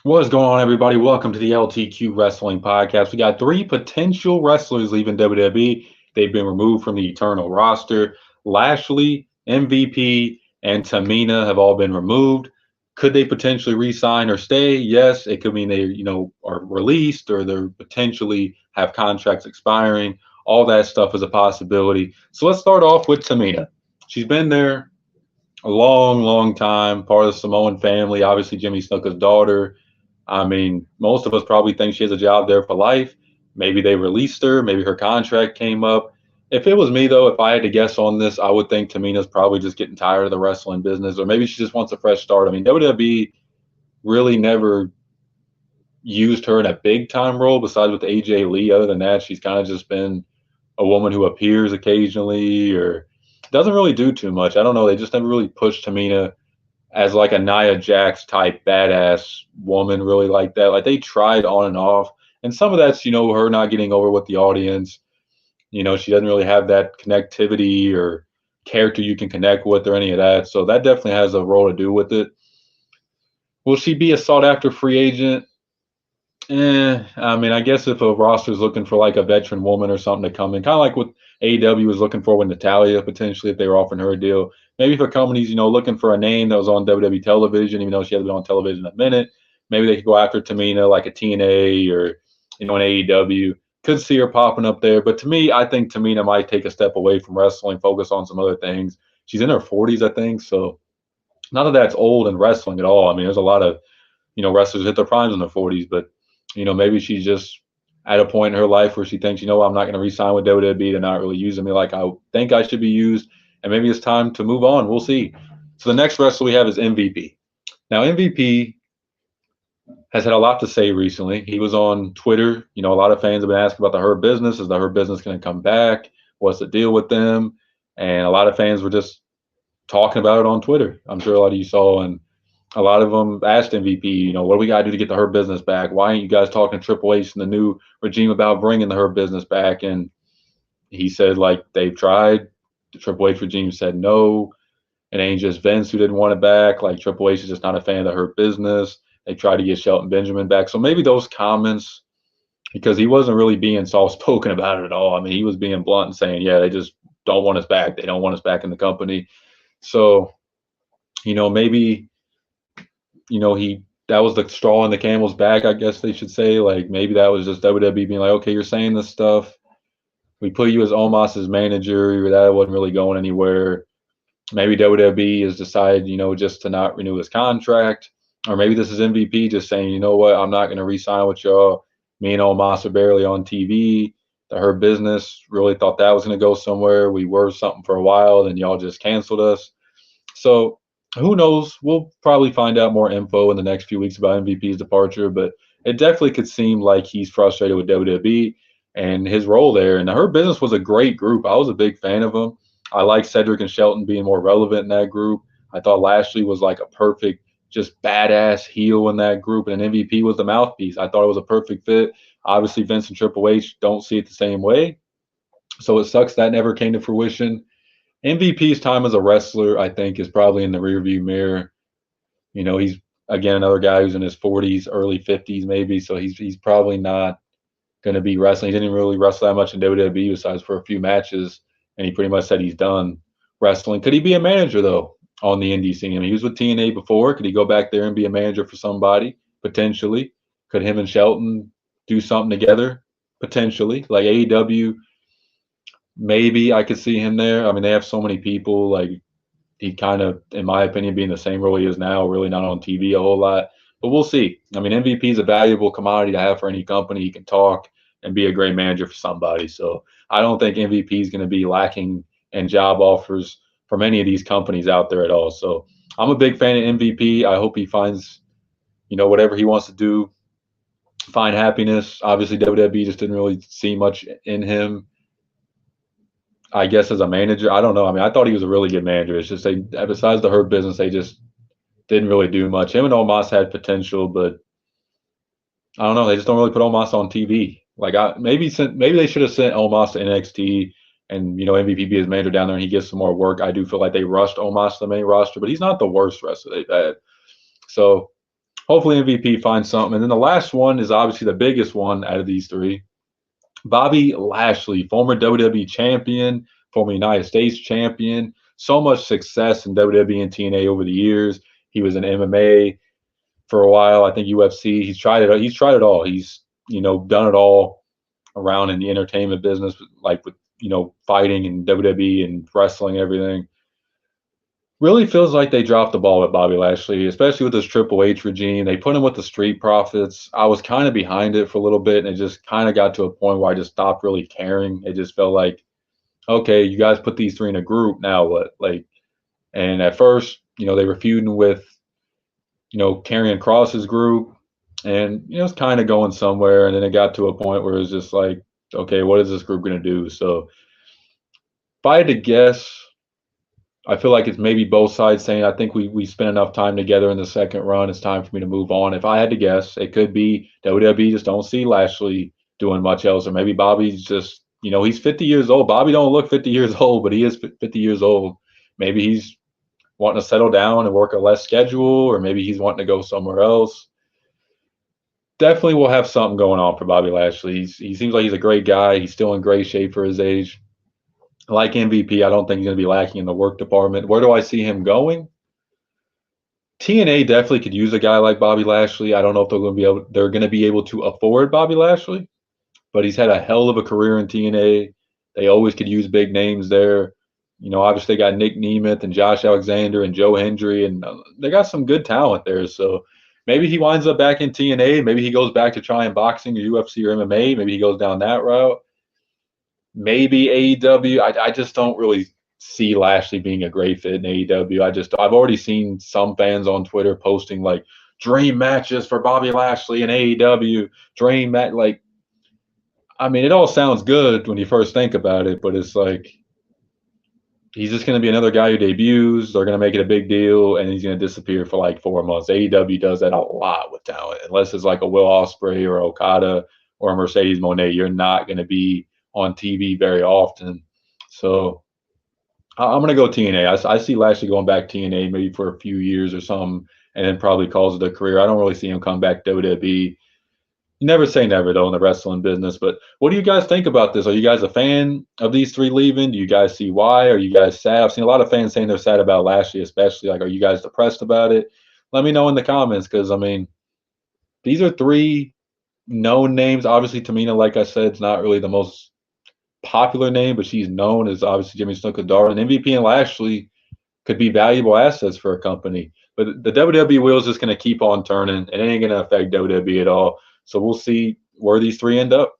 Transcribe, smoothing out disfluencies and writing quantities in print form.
What is going on, everybody? Welcome to the LTQ Wrestling Podcast. We got three potential wrestlers leaving WWE. They've been removed from the Eternal roster. Lashley, MVP, and Tamina have all been removed. Could they potentially re-sign or stay? Yes, it could mean they, are released or they're potentially have contracts expiring. All that stuff is a possibility. So let's start off with Tamina. She's been there a long, long time, part of the Samoan family, obviously Jimmy Snuka's daughter. I mean, most of us probably think she has a job there for life. Maybe they released her. Maybe her contract came up. If it was me, though, if I had to guess on this, I would think Tamina's probably just getting tired of the wrestling business, or maybe she just wants a fresh start. I mean, WWE really never used her in a big time role besides with AJ Lee. Other than that, she's kind of just been a woman who appears occasionally or doesn't really do too much. I don't know. They just never really pushed Tamina as like a Nia Jax type badass woman, really like that. Like they tried on and off, and some of that's her not getting over with the audience. She doesn't really have that connectivity or character you can connect with or any of that. So that definitely has a role to do with it. Will she be a sought after free agent? I mean, I guess if a roster's looking for like a veteran woman or something to come in, kind of like what AEW was looking for with Natalia potentially if they were offering her a deal. Maybe if a company's looking for a name that was on WWE television, even though she hasn't been on television in a minute, maybe they could go after Tamina like a TNA or an AEW. Could see her popping up there, but to me, I think Tamina might take a step away from wrestling, focus on some other things. She's in her 40s, I think, so not that that's old in wrestling at all. I mean, there's a lot of wrestlers hit their primes in their 40s, but maybe she's just at a point in her life where she thinks, I'm not going to re-sign with WWE. They're not really using me like I think I should be used, and maybe it's time to move on. We'll see. So the next wrestler we have is MVP. Now MVP has had a lot to say recently. He was on Twitter. A lot of fans have been asking about the Hurt Business. Is the Hurt Business going to come back? What's the deal with them? And a lot of fans were just talking about it on Twitter. I'm sure a lot of you saw, and a lot of them asked MVP, what do we got to do to get the Hurt Business back? Why ain't you guys talking to Triple H and the new regime about bringing the Hurt Business back? And he said, like, they've tried. The Triple H regime said no. It ain't just Vince who didn't want it back. Like, Triple H is just not a fan of the Hurt Business. They tried to get Shelton Benjamin back. So maybe those comments, because he wasn't really being soft spoken about it at all. I mean, he was being blunt and saying, yeah, they just don't want us back. They don't want us back in the company. So, maybe he that was the straw in the camel's back, I guess they should say. Like maybe that was just WWE being like, okay, you're saying this stuff. We put you as Omos's manager. That wasn't really going anywhere. Maybe WWE has decided, just to not renew his contract. Or maybe this is MVP just saying, you know what, I'm not going to re-sign with y'all. Me and Omos are barely on TV. Her business really thought that was going to go somewhere. We were something for a while, then y'all just canceled us. So who knows? We'll probably find out more info in the next few weeks about MVP's departure, but it definitely could seem like he's frustrated with WWE and his role there. And Her Business was a great group. I was a big fan of them. I like Cedric and Shelton being more relevant in that group. I thought Lashley was like a perfect, just badass heel in that group, and MVP was the mouthpiece. I thought it was a perfect fit. Obviously, Vince and Triple H don't see it the same way. So it sucks that never came to fruition. MVP's time as a wrestler, I think, is probably in the rearview mirror. He's again another guy who's in his 40s, early 50s, maybe. So he's probably not going to be wrestling. He didn't really wrestle that much in WWE besides for a few matches, and he pretty much said he's done wrestling. Could he be a manager though on the indie scene? I mean, he was with TNA before. Could he go back there and be a manager for somebody potentially? Could him and Shelton do something together potentially? Like AEW, maybe I could see him there. I mean, they have so many people. Like he kind of, in my opinion, being the same role he is now, really not on TV a whole lot. But we'll see. I mean, MVP is a valuable commodity to have for any company. He can talk and be a great manager for somebody. So I don't think MVP is going to be lacking in job offers from any of these companies out there at all. So I'm a big fan of MVP. I hope he finds, whatever he wants to do, find happiness. Obviously, WWE just didn't really see much in him. I guess as a manager, I don't know. I mean, I thought he was a really good manager. It's just besides the Hurt Business, they just didn't really do much. Him and Omos had potential, but I don't know. They just don't really put Omos on TV. Like maybe they should have sent Omos to NXT and MVP be his manager down there and he gets some more work. I do feel like they rushed Omos to the main roster, but he's not the worst wrestler they've had. So hopefully MVP finds something. And then the last one is obviously the biggest one out of these three. Bobby Lashley, former WWE champion, former United States champion, so much success in WWE and TNA over the years. He was in MMA for a while. I think UFC. He's tried it. He's tried it all. He's done it all around in the entertainment business, like with fighting and WWE and wrestling and everything. Really feels like they dropped the ball with Bobby Lashley, especially with this Triple H regime. They put him with the Street Profits. I was kind of behind it for a little bit, and it just kind of got to a point where I just stopped really caring. It just felt like, okay, you guys put these three in a group, now what? Like, and at first, they were feuding with, Karrion Kross's group, and it's kind of going somewhere, and then it got to a point where it was just like, okay, what is this group going to do? So, if I had to guess, I feel like it's maybe both sides saying, I think we spent enough time together in the second run. It's time for me to move on. If I had to guess, it could be WWE just don't see Lashley doing much else, or maybe Bobby's just, he's 50 years old. Bobby don't look 50 years old, but he is 50 years old. Maybe he's wanting to settle down and work a less schedule, or maybe he's wanting to go somewhere else. Definitely will have something going on for Bobby Lashley. He seems like he's a great guy. He's still in great shape for his age. Like MVP, I don't think he's going to be lacking in the work department. Where do I see him going? TNA definitely could use a guy like Bobby Lashley. I don't know if they're going to be able to afford Bobby Lashley, but he's had a hell of a career in TNA. They always could use big names there. Obviously they got Nick Nemeth and Josh Alexander and Joe Hendry, and they got some good talent there. So maybe he winds up back in TNA. Maybe he goes back to trying boxing or UFC or MMA. Maybe he goes down that route. Maybe AEW. I just don't really see Lashley being a great fit in AEW. I've already seen some fans on Twitter posting like dream matches for Bobby Lashley in AEW. Dream match. Like, I mean, it all sounds good when you first think about it, but it's like he's just going to be another guy who debuts. They're going to make it a big deal, and he's going to disappear for like 4 months. AEW does that a lot with talent, unless it's like a Will Ospreay or Okada or a Mercedes Moné. You're not going to be on TV very often. So I'm going to go TNA. I see Lashley going back TNA maybe for a few years or something, and then probably calls it a career. I don't really see him come back to WWE. You never say never, though, in the wrestling business. But what do you guys think about this? Are you guys a fan of these three leaving? Do you guys see why? Are you guys sad? I've seen a lot of fans saying they're sad about Lashley, especially. Like, are you guys depressed about it? Let me know in the comments, because, I mean, these are three known names. Obviously, Tamina, like I said, is not really the most popular name, but she's known as obviously Jimmy Snuka daughter. And MVP and Lashley could be valuable assets for a company. But the WWE wheel is just going to keep on turning, and it ain't going to affect WWE at all. So we'll see where these three end up.